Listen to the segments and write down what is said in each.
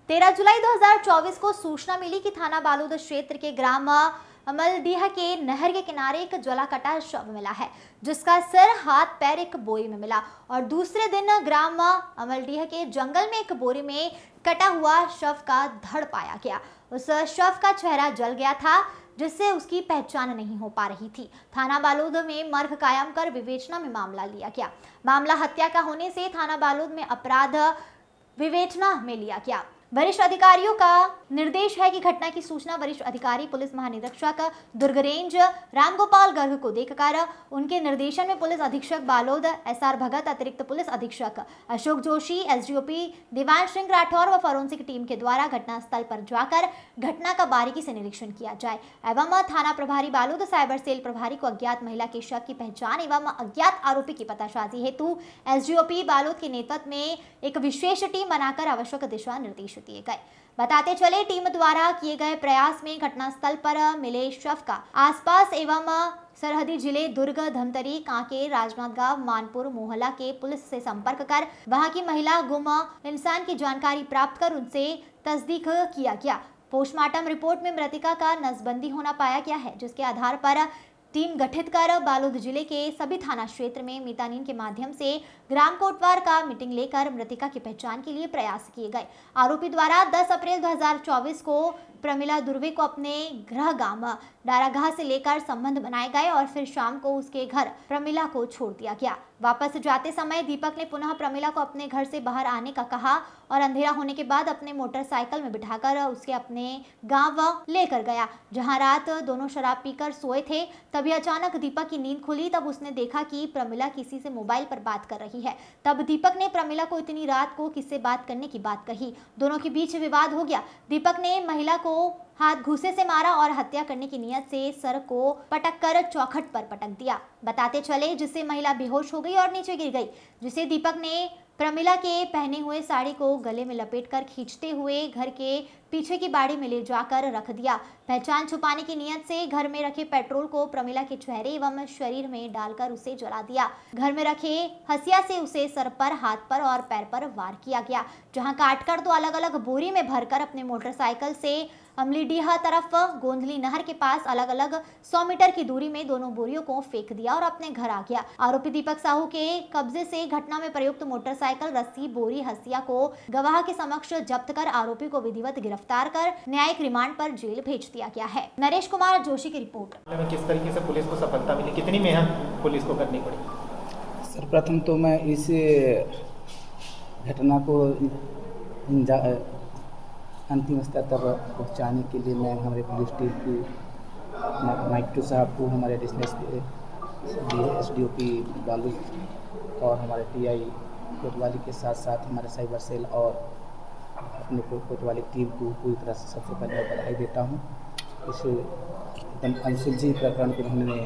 तेरह जुलाई 2024 को सूचना मिली कि थाना बालोद क्षेत्र के ग्राम अमलडीह के नहर के किनारे एक जला कटा शव मिला है, जिसका सिर, हाथ, पैर एक बोरी में मिला। और दूसरे दिन ग्राम अमलडीह के जंगल में एक बोरी में कटा हुआ शव का धड़ पाया गया। उस शव का चेहरा जल गया था, जिससे उसकी पहचान नहीं हो पा रही थी। थाना बालोद में मर्ग कायम कर विवेचना में मामला लिया गया। मामला हत्या का होने से थाना बालोद में अपराध विवेचना में लिया गया। वरिष्ठ अधिकारियों का निर्देश है कि घटना की सूचना वरिष्ठ अधिकारी पुलिस महानिरीक्षक दुर्ग रेंज रामगोपाल गर्ग को देकर उनके निर्देशन में पुलिस अधीक्षक बालोद SR भगत, अतिरिक्त पुलिस अधीक्षक अशोक जोशी, SDOP देवांश सिंह राठौर व फॉरेंसिक टीम के द्वारा घटनास्थल पर जाकर घटना का बारीकी से निरीक्षण किया जाए एवं थाना प्रभारी बालोद, साइबर सेल प्रभारी को अज्ञात महिला के शव की पहचान एवं अज्ञात आरोपी की पतासाजी हेतु SDOP बालोद के नेतृत्व में एक विशेष टीम बनाकर आवश्यक दिशा निर्देश दिए गए। बताते चले, टीम द्वारा किए गए प्रयास में घटनास्थल पर मिले शव का आसपास एवं सरहदी जिले दुर्ग, धमतरी, कांकेर, राजनांदगांव, मानपुर, मोहल्ला के पुलिस से संपर्क कर वहां की महिला गुम इंसान की जानकारी प्राप्त कर उनसे तस्दीक किया गया। पोस्टमार्टम रिपोर्ट में मृतिका का नसबंदी होना पाया गया है, जिसके आधार पर टीम गठित कर बालोद जिले के सभी थाना क्षेत्र में मीतानीन के माध्यम से ग्राम कोटवार का मीटिंग लेकर मृतिका की पहचान के लिए प्रयास किए गए। आरोपी द्वारा 10 अप्रैल 2024 को प्रमिला दुर्वे को अपने गृह गांव डारागाह से लेकर संबंध बनाए गए और फिर शाम को उसके घर प्रमिला को छोड़ दिया गया। वापस जाते समय दीपक ने पुनः प्रमिला को अपने घर से बाहर आने का कहा और अंधेरा होने के बाद अपने मोटरसाइकिल में बिठाकर उसके अपने गांव लेकर गया, जहां रात दोनों शराब पीकर सोए थे। तभी अचानक दीपक की नींद खुली। तब उसने देखा कि प्रमिला किसी से मोबाइल पर बात कर रही है। तब दीपक ने प्रमिला को इतनी रात को किससे बात करने की बात कही। दोनों के बीच विवाद हो गया। दीपक ने महिला को हाथ घूसे से मारा और हत्या करने की नियत से सर को पटक कर चौखट पर पटक दिया। बताते चले, जिससे महिला बेहोश हो गई और नीचे गिर गई, जिसे दीपक ने प्रमिला के पहने हुए साड़ी को गले में लपेटकर खींचते हुए घर के पीछे की बाड़ी में ले जाकर रख दिया। पहचान छुपाने की नियत से घर में रखे पेट्रोल को प्रमिला के चेहरे एवं शरीर में डालकर उसे जला दिया। घर में रखे हसिया से उसे सर पर, हाथ पर और पैर पर वार किया गया, जहां काटकर दो अलग अलग बोरी में भरकर अपने मोटरसाइकिल से अमलीडीह तरफ गोंधली नहर के पास अलग अलग 100 मीटर की दूरी में दोनों बोरियों को फेंक दिया और अपने घर आ गया। आरोपी दीपक साहू के कब्जे से घटना में प्रयुक्त मोटरसाइकिल, रस्सी, बोरी, हसिया को गवाह के समक्ष जब्त कर आरोपी को विधिवत गिरफ्तार कर न्यायिक रिमांड पर जेल भेज दिया गया है। नरेश कुमार जोशी की रिपोर्ट। किस तरीके से पुलिस को सफलता मिली, कितनी मेहनत पुलिस को करनी पड़ी? सर्वप्रथम तो मैं इस घटना को अंतिम स्तर तक पहुंचाने के लिए मैं हमारे पुलिस टीम की माइक्रो साहब को, हमारे एडिशनल SDOP बालोद और हमारे PI कोतवाली के साथ साथ हमारे साइबर सेल और अपने कोतवाली टीम को पूरी तरह से सबसे पहले बधाई देता हूँ। इस एकदम अनसुलझे प्रकरण को उन्होंने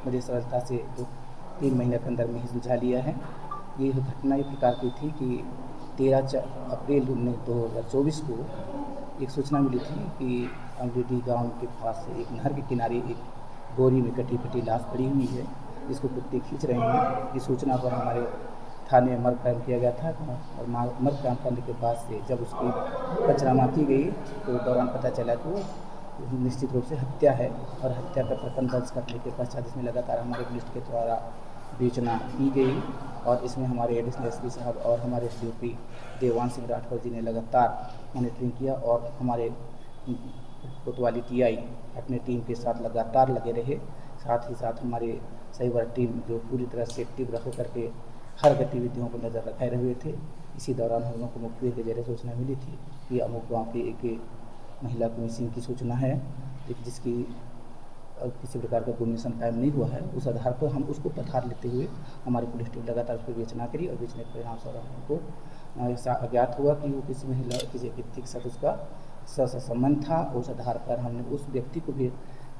बड़ी सरलता से 2-3 महीने के अंदर में ही सुलझा लिया है। ये घटना इस प्रकार की थी कि 13 अप्रैल 2024 को एक सूचना मिली थी कि अमरेडी गांव के पास एक नहर के किनारे एक बोरी में कटी फटी लाश पड़ी हुई है, जिसको कुत्ते खींच रहे हैं। इस सूचना पर हमारे थाने में मर्ग कायम किया गया था और मर्ग कायम करने के बाद से जब उसकी पंचनामा की गई तो दौरान पता चला कि वो निश्चित रूप से हत्या है और हत्या का प्रकरण दर्ज करने के पश्चात इसमें लगातार हमारे पुलिस के द्वारा विवेचना की गई और इसमें हमारे एडिशनल SP साहब और हमारे SDOP देवांश सिंह राठौर जी ने लगातार मॉनिटरिंग किया और हमारे कोतवाली TI अपने टीम के साथ लगातार लगे रहे। साथ ही साथ हमारे साइबर टीम जो पूरी तरह से एक्टिव रह करके हर गतिविधियों को नज़र रखे हुए थे। इसी दौरान हम लोगों को मुखबिर के जरिए सूचना मिली थी कि अमुक गाँव की एक महिला को मिसिंग की सूचना है, जिसकी किसी प्रकार का गुमनिशन कायम नहीं हुआ है। उस आधार पर हम उसको पधार लेते हुए हमारी पुलिस टीम लगातार उस पर विवेचना करी और बेचने के परिणाम स्वरूप हमको अज्ञात हुआ कि वो किसी महिला, किसी व्यक्ति के साथ उसका संबंध था। उस आधार पर हमने उस व्यक्ति को भी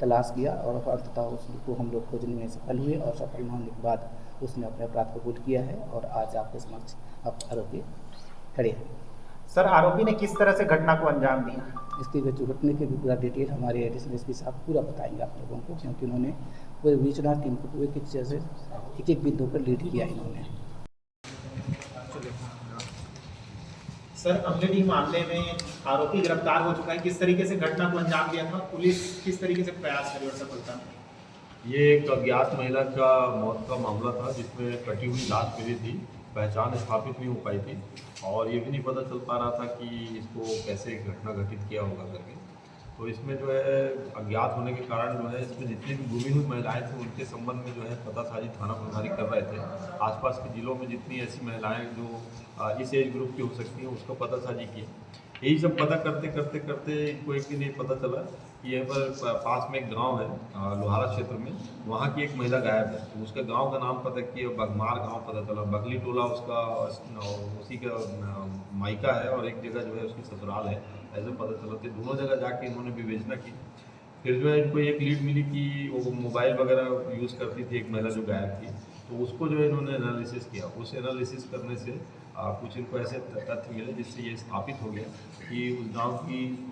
तलाश किया और अंततः उसको हम लोग खोजने में सफल हुए और सफल होने के बाद उसने अपने अपराध कबूल किया है और आज आपके समक्ष आरोपी खड़े हैं। सर, आरोपी ने किस तरह से घटना को अंजाम दिया? इसके जो घटने के भी पूरा डिटेल हमारे एडिशनल एसपी साहब पूरा बताएंगे आप लोगों को, क्योंकि उन्होंने पूरे विवेचना टीम को एक एक जैसे एक बिंदु पर लीड किया इन्होंने। सर, अमलेडी मामले में आरोपी गिरफ्तार हो चुका है, किस तरीके से घटना को अंजाम दिया था, पुलिस किस तरीके से प्रयास करी और सफलता में? ये एक अज्ञात महिला का मौत का मामला था जिसमें कटी हुई लाश मिली थी, पहचान स्थापित नहीं हो पाई थी और ये भी नहीं पता चल पा रहा था कि इसको कैसे घटना घटित किया होगा करके। तो इसमें जो है अज्ञात होने के कारण जो है इसमें जितनी भी गुमी हुई महिलाएं थी उनके संबंध में जो है पतासाजी थाना प्रभारी कर रहे थे। आसपास के जिलों में जितनी ऐसी महिलाएं जो इस एज ग्रुप की हो सकती हैं उसको पतासाजी की। यही सब पता करते करते करते इनको एक दिन ये पता चला कि यहाँ पर पास में एक गांव है लोहारा क्षेत्र में, वहाँ की एक महिला गायब है। तो उसका गांव का नाम पता किया, बगमार गांव पता चला, बगली टोला उसका उसी का मायका है और एक जगह जो है उसकी ससुराल है, ऐसे पता चला। तो दोनों जगह जाके इन्होंने विवेचना की। फिर जो है इनको एक लीड मिली कि वो मोबाइल वगैरह यूज़ करती थी एक महिला जो गायब थी, तो उसको जो है इन्होंने एनालिसिस किया। उस एनालिसिस करने से कुछ इनको ऐसे तथ्य मिले जिससे ये स्थापित हो गया कि उस गांव की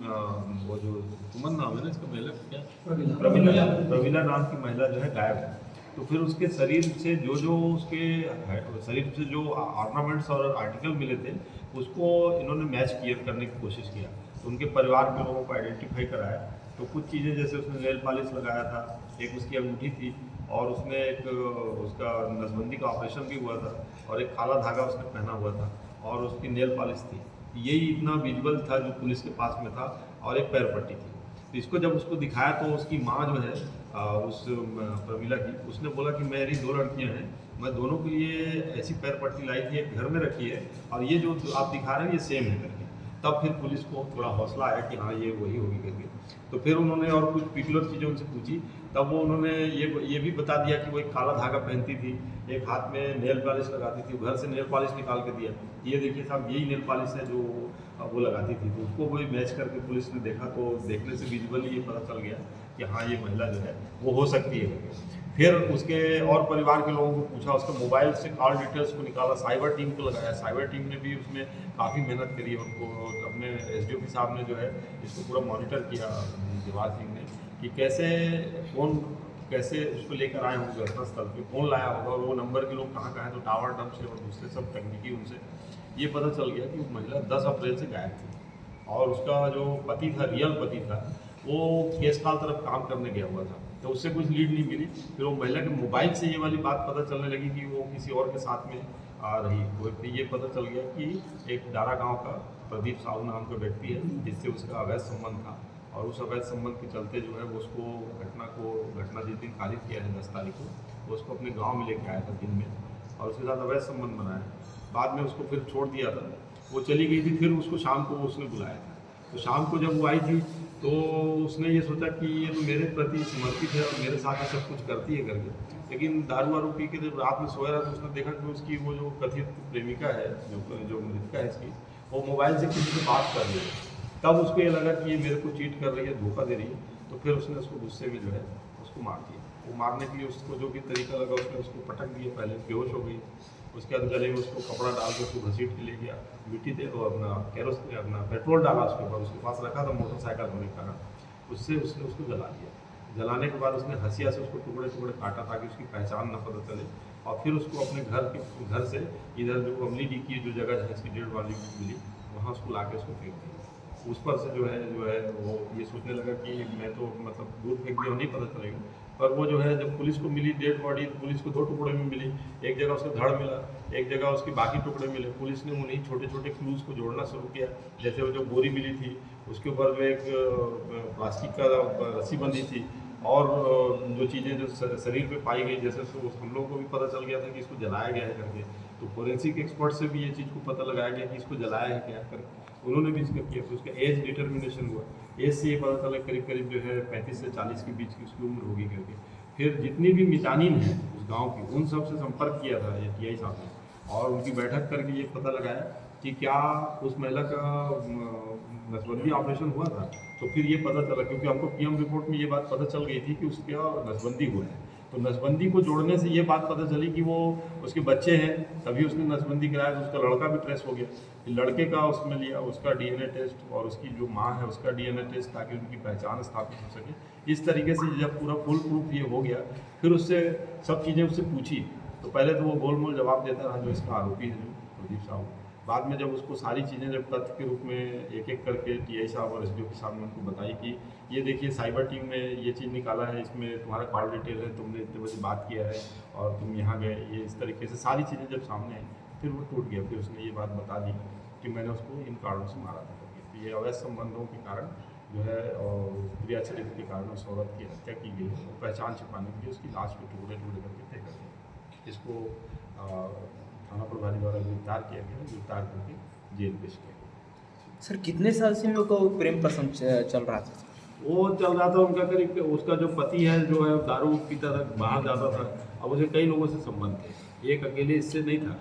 वो जो सुमन नाम है ना इसका महिला क्या प्रवीला नाम की महिला जो है गायब है। तो फिर उसके शरीर से जो उसके शरीर से जो ऑर्नामेंट्स और आर्टिकल मिले थे उसको इन्होंने मैच करने की कोशिश किया। तो उनके परिवार के लोगों को आइडेंटिफाई कराया। तो कुछ चीज़ें जैसे उसने नेल पॉलिश लगाया था, एक उसकी अंगूठी थी और उसने एक उसका नसबंदी का ऑपरेशन भी हुआ था और एक काला धागा उसने पहना हुआ था और उसकी नेल पॉलिश थी। यही इतना विजुअल था जो पुलिस के पास में था और एक पैर पट्टी थी। तो इसको जब उसको दिखाया तो उसकी माँ जो है उस प्रमिला की, उसने बोला कि मेरी 2 लड़कियां हैं, मैं दोनों के लिए ऐसी पैर पट्टी लाई थी, एक घर में रखी है और ये जो आप दिखा रहे हैं ये सेम है करके। तब फिर पुलिस को थोड़ा हौसला आया कि हाँ ये वही होगी करके। तो फिर उन्होंने और कुछ पर्टिकुलर चीज़ें उनसे पूछी, तब वो उन्होंने ये भी बता दिया कि वो एक काला धागा पहनती थी, एक हाथ में नेल पॉलिश लगाती थी, घर से नेल पॉलिश निकाल के दिया, ये देखिए साहब यही नेल पॉलिश है जो वो लगाती थी। तो उसको वही मैच करके पुलिस ने देखा, तो देखने से विजुअली ये पता चल गया कि हाँ ये महिला जो है वो हो सकती है। फिर उसके और परिवार के लोगों को पूछा, उसके मोबाइल से कॉल डिटेल्स को निकाला, साइबर टीम को लगाया। साइबर टीम ने भी उसमें काफ़ी मेहनत करी और उनको अपने एसडीओपी साहब ने जो है इसको पूरा मॉनिटर किया दिवार सिंह ने कि कैसे उसको लेकर आए होंगे घटनास्थल पे, कौन लाया होगा और वो नंबर के लोग कहाँ हैं। तो टावर डंप से और दूसरे सब तकनीकी उनसे ये पता चल गया कि वो महिला 10 अप्रैल से गायब थी और उसका जो पति था, रियल पति था, वो केसकाल तरफ काम करने गया हुआ था। तो उससे कुछ लीड नहीं मिली। फिर वो महिला के मोबाइल से ये वाली बात पता चलने लगी कि वो किसी और के साथ में आ रही। वो फिर ये पता चल गया कि एक डारा गांव का प्रदीप साहू नाम का व्यक्ति है जिससे उसका अवैध संबंध था और उस अवैध संबंध के चलते जो है वो उसको घटना जिस दिन खारिज किया है 10 तारीख को, वो उसको अपने गाँव में लेके आया था दिन में और उसके साथ अवैध संबंध बनाया। बाद में उसको फिर छोड़ दिया था, वो चली गई थी। फिर उसको शाम को उसने बुलाया था। तो शाम को जब वो आई थी तो उसने ये सोचा कि ये तो मेरे प्रति समर्पित है और मेरे साथ ये सब कुछ करती है करके। लेकिन दारू वारू पी के जब रात में सोया रहा तो उसने देखा कि उसकी वो जो कथित प्रेमिका है, जो मृतका है इसकी, वो मोबाइल से किसी से बात कर रही है। तब उसको ये लगा कि ये मेरे को चीट कर रही है, धोखा दे रही है। तो फिर उसने उसको गुस्से में जो है उसको मार दिया। वो मारने के लिए उसको जो भी तरीका लगा उसने उसको पटक दिया। पहले बेहोश हो गई, उसके बाद गले में उसको कपड़ा डाल के उसको घसीट के ले गया, मिट्टी दे और अपना पेट्रोल डाला उसके ऊपर, उसके पास रखा था मोटरसाइकिल होने के कारण, उससे उसने उसको जला दिया। जलाने के बाद उसने हंसिया से उसको टुकड़े टुकड़े काटा ताकि उसकी पहचान न पता चले और फिर उसको अपने घर से इधर जो अमली डी की जो जगह है इसकी डेड बॉडी मिली वहाँ उसको ला के उसको फेंक दिया। उस पर से जो है वो ये सोचने लगा कि मैं तो मतलब दूर फेंक दिया, नहीं पता चलेगा। पर वो जो है जब पुलिस को मिली डेड बॉडी, पुलिस को 2 टुकड़े में मिली, एक जगह उसका धड़ मिला, एक जगह उसके बाकी टुकड़े मिले। पुलिस ने उन्हीं छोटे छोटे क्लूज को जोड़ना शुरू किया। जैसे वो जो बोरी मिली थी उसके ऊपर जो एक प्लास्टिक का रस्सी बंधी थी और जो चीज़ें जो शरीर पे पाई गई, जैसे हम लोगों को भी पता चल गया था कि इसको जलाया गया है करके। तो फोरेंसिक एक्सपर्ट से भी ये चीज़ को पता लगाया गया कि इसको जलाया है क्या करके। उन्होंने भी इसका किया। तो उसका एज डिटर्मिनेशन हुआ, एज से ये पता चला करीब करीब जो है 35 से 40 के बीच की उसकी उम्र होगी करके। फिर जितनी भी मितानीन है उस गांव की, उन सब से संपर्क किया था ये टीआई साहब ने और उनकी बैठक करके ये पता लगाया कि क्या उस महिला का नसबंदी ऑपरेशन हुआ था। तो फिर ये पता चला, क्योंकि हमको पीएम रिपोर्ट में ये बात पता चल गई थी कि उसका नसबंदी हुआ है। तो नसबंदी को जोड़ने से ये बात पता चली कि वो उसके बच्चे हैं, तभी उसने नसबंदी कराया। तो उसका लड़का भी ट्रेस हो गया, फिर लड़के का उसमें लिया, उसका डीएनए टेस्ट और उसकी जो माँ है उसका डीएनए टेस्ट, ताकि उनकी पहचान स्थापित हो सके। इस तरीके से जब पूरा फुल प्रूफ ये हो गया, फिर उससे सब चीज़ें उससे पूछी। तो पहले तो वो गोलमोल जवाब देता रहा जो इसका आरोपी है, जो प्रदीप साहू। बाद में जब उसको सारी चीज़ें जब तथ्य के रूप में एक एक करके टीआई साहब और एसडीओ के सामने उनको बताई कि ये देखिए साइबर टीम ने ये चीज़ निकाला है, इसमें तुम्हारा कॉल डिटेल है, तुमने इतने बजे बात किया है और तुम यहाँ गए, ये इस तरीके से सारी चीज़ें जब सामने आई, फिर वो टूट गया। फिर उसने ये बात बता दी कि मैंने उसको इन कारणों से मारा था करके। तो ये अवैध संबंधों के कारण जो है और क्रियाचरित्र के कारण उस औरत की हत्या की गई है। पहचान छिपाने के लिए उसकी लाश को टुकड़े टुकड़े करके फेंका गया। इसको थाना प्रभारी द्वारा गिरफ्तार किया गया, गिरफ्तार करके जेल पेश किया गया। सर कितने साल से इन लोग का प्रेम प्रसंग चल रहा था? वो चल रहा था उनका करीब, उसका जो पति है जो है दारू पीता था, बाहर जाता था। अब उसे कई लोगों से संबंध थे, एक अकेले इससे नहीं था।